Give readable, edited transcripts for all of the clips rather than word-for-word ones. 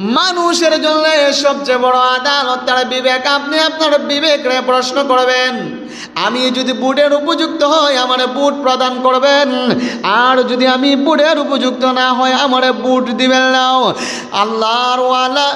মানুষের জন্য সবচেয়ে বড় আদালত তার বিবেক। আপনি আপনার বিবেকরে প্রশ্ন করবেন, আমি যদি বুটের উপযুক্ত হই আমারে বুট প্রদান করবেন, আর যদি আমি বুটের উপযুক্ত না হয় আমারে বুট দিবেন না। আল্লাহর ওয়ালা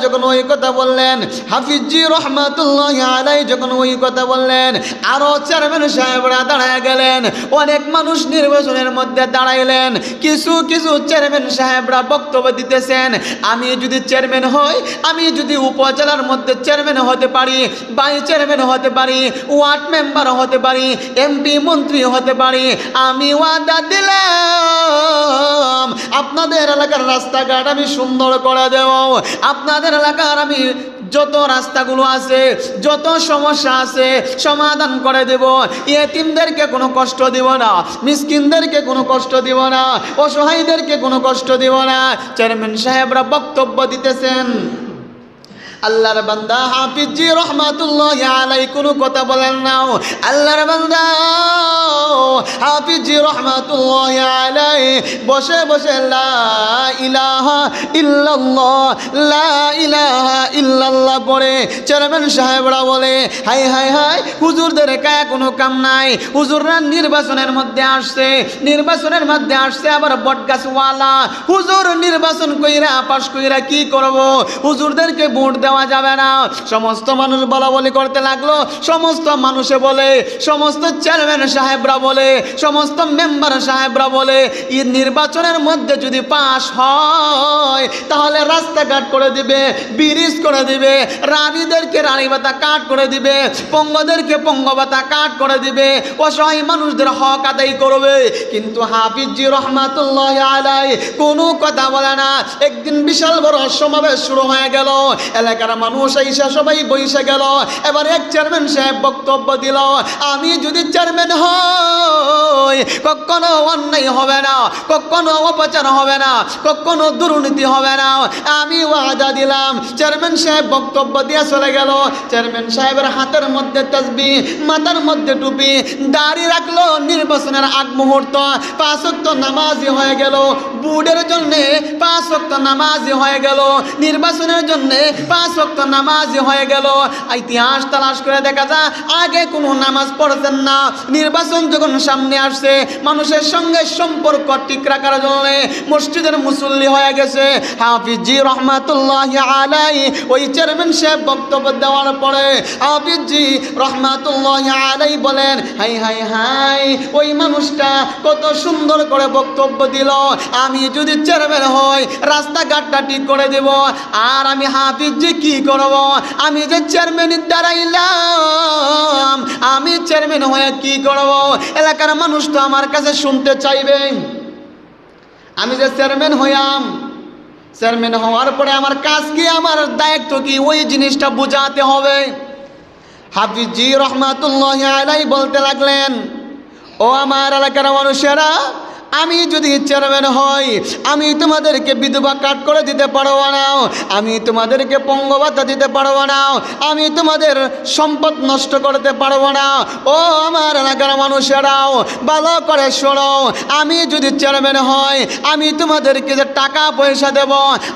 যখন ওই কথা বললেন, হাফিজি রহমাতুল্লাহি আলাইহি যখন ওই কথা বললেন, আরো চেয়ারম্যান সাহেবরা দাঁড়ায় গেলেন। অনেক মানুষ নির্বাচনের মধ্যে দাঁড়াইলেন। কিছু কিছু চেয়ারম্যান সাহেবরা বক্তব্য দিতেছেন, আমি যদি চেয়ারম্যান হই, আমি যদি উপজেলার মধ্যে চেয়ারম্যান হতে পারি, ভাইস চেয়ারম্যান হতে পারি, ওয়ার্ড মেম্বার হতে পারি, এমপি মন্ত্রী হতে পারি, আমি ওয়াদা দিলাম আপনাদের এলাকার রাস্তাঘাট আমি সুন্দর করে দেব, আপনাদের এলাকার আমি যত রাস্তাগুলো আছে, যত সমস্যা আছে সমাধান করে দেব, ইয়েতিমদেরকে কোনো কষ্ট দিব না, মিসকিনদেরকে কোনো কষ্ট দিব না, অসহায়দেরকে কোনো কষ্ট দিব না। চেয়ারম্যান সাহেবরা বক্তব্য দিতেছেন। আল্লাহর বান্দা হাফিজি রহমাতুল্লাহি আলাইহি কোনো কথা বলেন না। আল্লাহর বান্দা হাফিজি রহমাতুল্লাহি আলাইহি বসে বসে লা ইলাহা ইল্লাল্লাহ, লা ইলাহা ইল্লাল্লাহ পড়ে চেয়ারম্যান সাহেবরা বলে, হাই হাই হাই, হুজুরদের কায়া কোনো কাম নাই। হুজুররা নির্বাচনের মধ্যে আসছে, নির্বাচনের মধ্যে আসছে আবার বটগাছওয়ালা। হুজুর নির্বাচন কইরা পাশ কইরা কি করব? হুজুরদেরকে ভোট দেওয়া যাবে না। সমস্ত মানুষ বলা বলি করতে লাগলো। সমস্ত মানুষে বলে, সমস্ত চেয়ারম্যান সাহেবরা বলে, সমস্ত মেম্বার সাহেবরা বলে, এই নির্বাচনের মধ্যে যদি পাশ হয় তাহলে রাস্তাঘাট করে দিবে, ব্রিজ করে দিবে, রানীদেরকে রানী ভাতা কাট করে দিবে, পঙ্গদেরকে পঙ্গ ভাতা কাট করে দিবে, অসহায় মানুষদের হক আদায় করবে। কিন্তু হাফিজি রহমাতুল্লাহি আলাইহি কোনো কথা বলে না। একদিন বিশাল বড় সমাবেশ শুরু হয়ে গেল। এলাকার মানুষ আইসা সবাই বইসে গেল। এবার এক চেয়ারম্যান সাহেব বক্তব্য দিল, আমি যদি চেয়ারম্যান হই কখনো অন্যায় হবে না, কখনো অপচার হবে না, কখনো দুর্নীতি হবে না, আমি ওয়াদা দিলাম। চেয়ারম্যান সাহেব বক্তব্য দিয়ে চলে গেল। চেয়ারম্যান সাহেবের হাতের মধ্যে তাসবিহ, মাথার মধ্যে টুপি, দাড়ি রাখলো। নির্বাচনের আগ মুহূর্ত 5 ওয়াক্ত নামাজি হয়ে গেল। বুটের জন্য 5 ওয়াক্ত নামাজি হয়ে গেল, নির্বাচনের জন্য 5 ওয়াক্ত নামাজি হয়ে গেল। ইতিহাস তালাশ করে দেখা যায় আগে কোনো নামাজ পড়তেন না। নির্বাচন যখন সামনে আসছে, মানুষের সঙ্গে সম্পর্ক ঠিক রাখার জন্য মসজিদের মুসল্লি হয়ে গেছে। হাফিজি রহমাতুল্লাহি আলাইহি ওই চেয়ারম্যান সাহেব বক্তব্য দেওয়ার পরে হাফিজি রহমাতুল্লাহি আলাইহি বলেন, হাই হাই হাই, ওই মানুষটা কত সুন্দর করে বক্তব্য দিল, আমি যদি চেয়ারম্যান হই রাস্তাঘাটটা ঠিক করে দেব। আর আমি হাফিজি কি করব? আমি যে চেয়ারম্যান দাঁড়াইলাম, আমি চেয়ারম্যান হয়ে কি করব? এলাকার মানুষ তো আমার কাছে শুনতে চাইবে। আমি যে চেয়ারম্যান হইয়াম, চেয়ারম্যান হওয়ার পরে আমার কাজ কি, আমার দায়িত্ব কি, ওই জিনিসটা বোঝাতে হবে। হাফিজি রহমাতুল্লাহি আলাইহি বলতে লাগলেন, ও আমার এলাকার মানুষেরা, আমি যদি চেয়ারম্যান হই আমি তোমাদেরকে বিধবা কাট করে দিতে পারবো না, আমি তোমাদেরকে পঙ্গ ভাতা দিতে পারবো না, আমি তোমাদের সম্পদ নষ্ট করতে পারবো না। ও আমার এলাকার মানুষেরাও ভালো করে শোনো, আমি যদি চেয়ারম্যান হই আমি তোমাদেরকে যে টাকা পয়সা দেব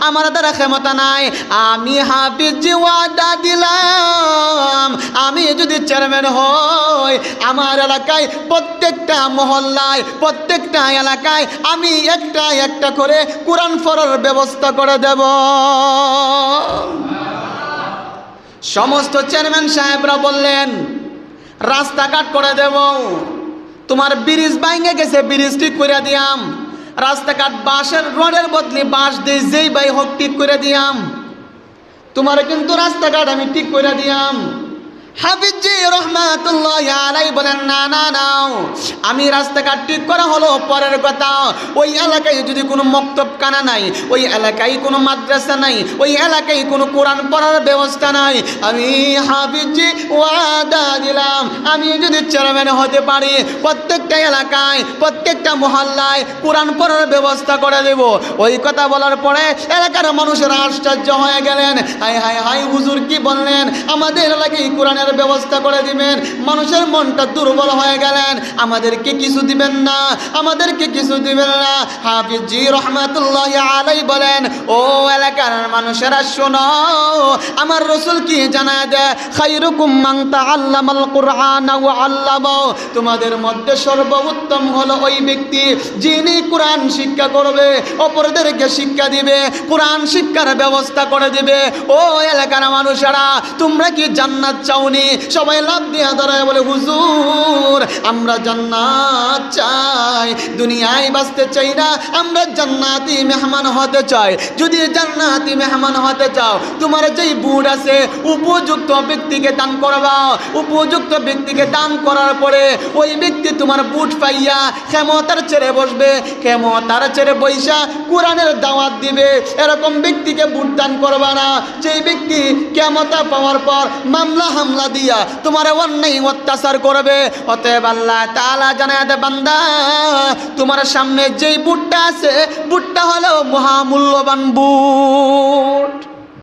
আমার দ্বারা ক্ষমতা নাই। আমি হাফিজি ওয়াদা দিলাম, আমি যদি চেয়ারম্যান হই আমার এলাকায় প্রত্যেকটা মহল্লায়, প্রত্যেকটা এলাকায় আমি একটা একটা করে কোরআন পড়ার ব্যবস্থা করে দেব। সমস্ত চেয়ারম্যান সাহেবরা বললেন, রাস্তাঘাট করে দেব, তোমার ব্রিজ ভাঙে গেছে ব্রিজ ঠিক করে দিয়াম, রাস্তাঘাট বাঁশের রোডের বদলে বাঁশ দিয়ে যেই বাই হোক ঠিক করে দিয়াম, তোমার কিন্তু রাস্তাঘাট আমি ঠিক করে দিয়াম। হাফিজি রহমাতুল্লাহি আলাইহি বলেন, না না না, আমি রাস্তাঘাট ঠিক করা হলো পরের কথা। ওই এলাকায় যদি কোনো মক্তবখানা নাই, ওই এলাকায় কোনো মাদ্রাসা নাই, ওই এলাকায় কোনো কোরআন পড়ার ব্যবস্থা নাই, আমি হাফিজি ওয়াদা দিলাম আমি যদি চেয়ারম্যান হতে পারি প্রত্যেকটা এলাকায়, প্রত্যেকটা মহল্লায় কোরআন পড়ার ব্যবস্থা করে দেব। ওই কথা বলার পরে এলাকার মানুষেরা আশ্চর্য হয়ে গেলেন, হাই হাই হাই, হুজুর কি বললেন? আমাদের এলাকায় কোরআনের কোরআনের ব্যবস্থা করে দিবেন। মানুষের মনটা দুর্বল হয়ে গেলেন, আমাদেরকে কিছু দিবেন না, আমাদেরকে কিছু দিবেন না। হাফিজ জি রহমাতুল্লাহ আলাই বলেন, ও এলাকার মানুষেরা শোনো, আমার রসুল কি জানা দেয়, খায়রুকুম মান তাআল্লামাল কুরআন ওয়া আল্লামাহু, তোমাদের মধ্যে সর্বোত্তম হলো ওই ব্যক্তি যিনি কোরআন শিক্ষা করবে, অপরদেরকে শিক্ষা দিবে, কোরআন শিক্ষার ব্যবস্থা করে দিবে। ও এলাকার মানুষেরা, তোমরা কি জান্নাত চাওনি? সবাই লাভ দিয়ে দাঁড়ায় বলে, হুজুর আমরা জান্নাত চাই, দুনিয়ায় বাঁচতে চাই না, আমরা জান্নাতি মেহমান হতে চাই। যদি জান্নাতি মেহমান হতে চাও, তোমার যেই বুট আছে উপযুক্ত ব্যক্তিকে দান করবা, উপযুক্ত ব্যক্তিকে দান করার পরে ওই ব্যক্তি তোমার বুট পাইয়া ক্ষমতার ছেড়ে বসবে, ক্ষমতার ছেড়ে বৈশা কোরআনের দাওয়াত দিবে। এরকম ব্যক্তিকে বুট দান করবা না যেই ব্যক্তি ক্ষমতা পাওয়ার পর মামলা হামলা দিয়া তোমার অন্যায় অত্যাচার করবে। অতএব আল্লাহ তাআলা জানায় দে, বান্দা তোমার সামনে যেই বুটটা আছে, বুটটা হলো মহামূল্যবান বুট।